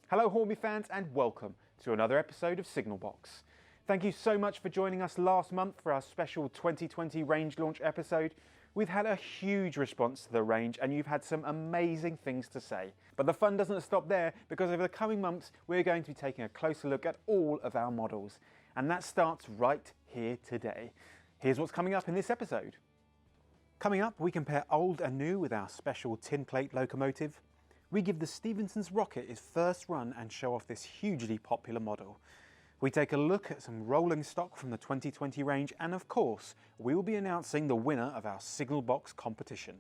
Hello Hornby fans and welcome to another episode of Signalbox. Thank you so much for joining us last month for our special 2020 range launch episode. We've had a huge response to the range and you've had some amazing things to say. But the fun doesn't stop there, because over the coming months we're going to be taking a closer look at all of our models. And that starts right here today. Here's what's coming up in this episode. Coming up, we compare old and new with our special tinplate locomotive. We give the Stephensons rocket its first run and show off this hugely popular model. We take a look at some rolling stock from the 2020 range, and of course, we will be announcing the winner of our Signalbox competition.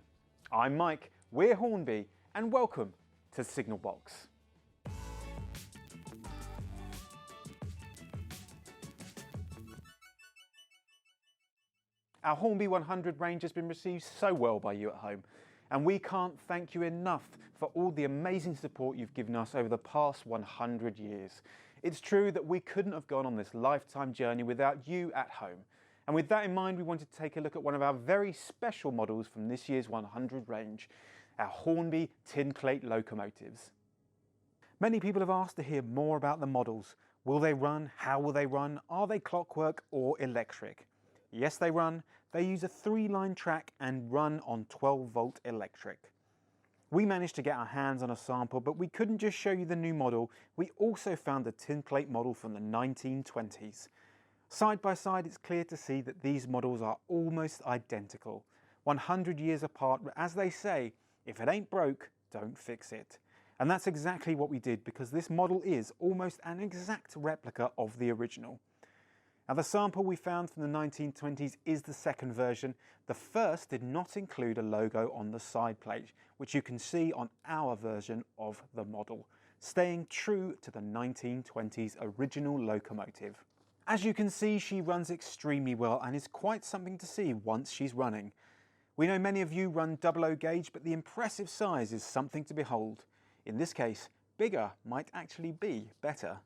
I'm Mike, we're Hornby, and welcome to Signalbox. Our Hornby 100 range has been received so well by you at home, and we can't thank you enough for all the amazing support you've given us over the past 100 years. It's true that we couldn't have gone on this lifetime journey without you at home. And with that in mind, we wanted to take a look at one of our very special models from this year's 100 range, our Hornby tinplate locomotives. Many people have asked to hear more about the models. Will they run? How will they run? Are they clockwork or electric? Yes, they run. They use a 3-line track and run on 12-volt electric. We managed to get our hands on a sample, but we couldn't just show you the new model. We also found a tinplate model from the 1920s. Side by side, it's clear to see that these models are almost identical, 100 years apart. As they say, if it ain't broke, don't fix it. And that's exactly what we did, because this model is almost an exact replica of the original. Now, the sample we found from the 1920s is the second version. The first did not include a logo on the side plate, which you can see on our version of the model, staying true to the 1920s original locomotive. As you can see, she runs extremely well and is quite something to see once she's running. We know many of you run 00 gauge, but the impressive size is something to behold. In this case, bigger might actually be better.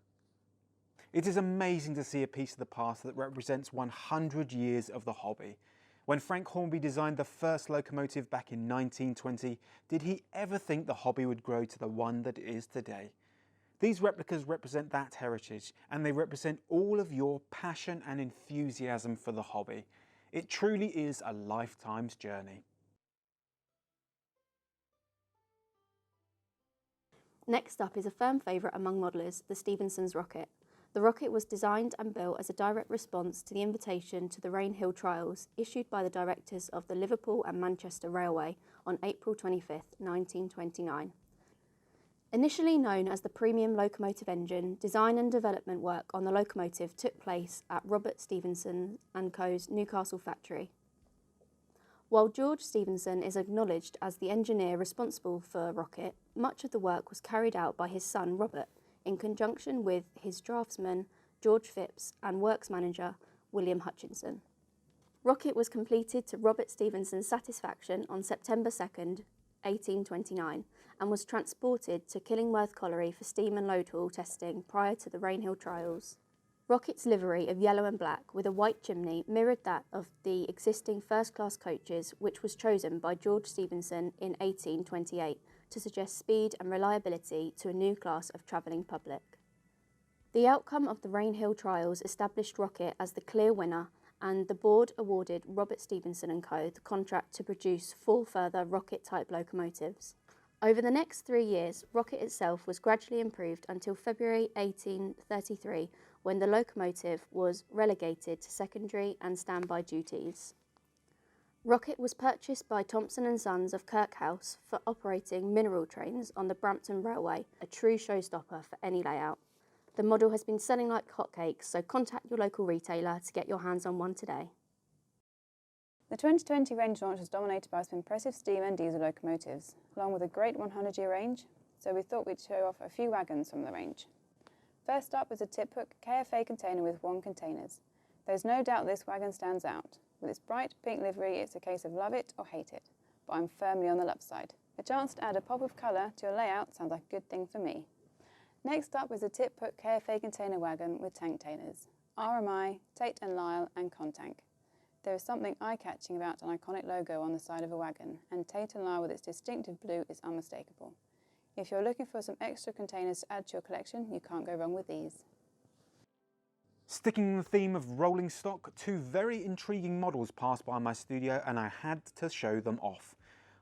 It is amazing to see a piece of the past that represents 100 years of the hobby. When Frank Hornby designed the first locomotive back in 1920, did he ever think the hobby would grow to the one that it is today? These replicas represent that heritage, and they represent all of your passion and enthusiasm for the hobby. It truly is a lifetime's journey. Next up is a firm favourite among modellers, the Stephensons rocket. The rocket was designed and built as a direct response to the invitation to the Rainhill Trials issued by the directors of the Liverpool and Manchester Railway on April 25, 1929. Initially known as the Premium Locomotive Engine, design and development work on the locomotive took place at Robert Stephenson & Co.'s Newcastle factory. While George Stephenson is acknowledged as the engineer responsible for rocket, much of the work was carried out by his son Robert, in conjunction with his draftsman George Phipps and works manager William Hutchinson. Rocket was completed to Robert Stephenson's satisfaction on September 2nd, 1829, and was transported to Killingworth Colliery for steam and load hall testing prior to the Rainhill Trials. Rocket's livery of yellow and black with a white chimney mirrored that of the existing first-class coaches, which was chosen by George Stephenson in 1828 to suggest speed and reliability to a new class of travelling public. The outcome of the Rainhill Trials established Rocket as the clear winner, and the board awarded Robert Stephenson & Co. the contract to produce 4 further Rocket-type locomotives. Over the next 3 years, Rocket itself was gradually improved until February 1833, when the locomotive was relegated to secondary and standby duties. Rocket was purchased by Thompson & Sons of Kirkhouse for operating mineral trains on the Brampton Railway, a true showstopper for any layout. The model has been selling like hotcakes, so contact your local retailer to get your hands on one today. The 2020 range launch was dominated by some impressive steam and diesel locomotives, along with a great 100-year range, so we thought we'd show off a few wagons from the range. First up is a tip hook KFA container with 1 containers. There's no doubt this wagon stands out. With its bright pink livery, it's a case of love it or hate it, but I'm firmly on the love side. A chance to add a pop of colour to your layout sounds like a good thing for me. Next up is a tip hook KFA container wagon with tank tailors, RMI, Tate and Lyle and Contank. There is something eye-catching about an iconic logo on the side of a wagon, and Tate and Lyle with its distinctive blue is unmistakable. If you're looking for some extra containers to add to your collection, you can't go wrong with these. Sticking in the theme of rolling stock, two very intriguing models passed by my studio and I had to show them off.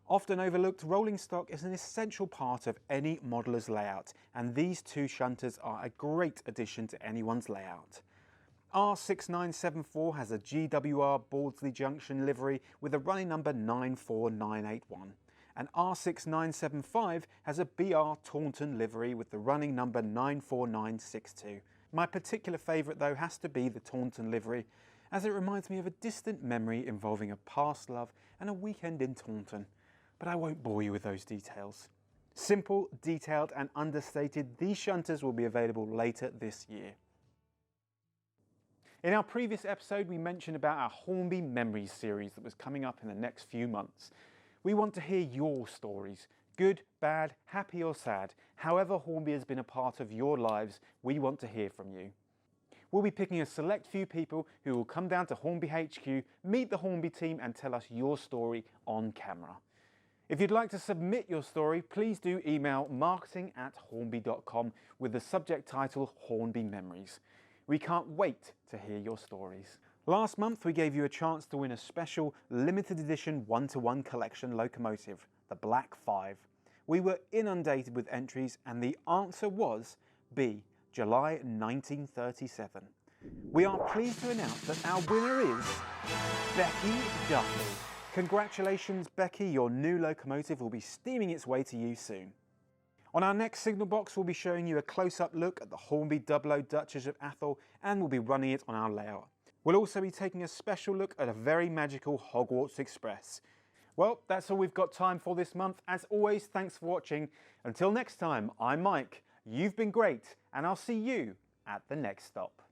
Often overlooked, rolling stock is an essential part of any modeller's layout, and these two shunters are a great addition to anyone's layout. R6974 has a GWR Bawdsley Junction livery with a running number 94981, and R6975 has a BR Taunton livery with the running number 94962. My particular favourite though has to be the Taunton livery, as it reminds me of a distant memory involving a past love and a weekend in Taunton. But I won't bore you with those details. Simple, detailed and understated, these shunters will be available later this year. In our previous episode we mentioned about our Hornby Memories series that was coming up in the next few months. We want to hear your stories, good, bad, happy or sad. However Hornby has been a part of your lives, we want to hear from you. We'll be picking a select few people who will come down to Hornby HQ, meet the Hornby team and tell us your story on camera. If you'd like to submit your story, please do email marketing@hornby.com with the subject title Hornby Memories. We can't wait to hear your stories. Last month we gave you a chance to win a special limited edition 1-to-1 collection locomotive, the Black 5. We were inundated with entries and the answer was B, July 1937. We are pleased to announce that our winner is Becky Duffy. Congratulations Becky, your new locomotive will be steaming its way to you soon. On our next signal box we'll be showing you a close-up look at the Hornby 00 Duchess of Atholl and we'll be running it on our layout. We'll also be taking a special look at a very magical Hogwarts Express. Well, that's all we've got time for this month. As always, thanks for watching. Until next time, I'm Mike, you've been great, and I'll see you at the next stop.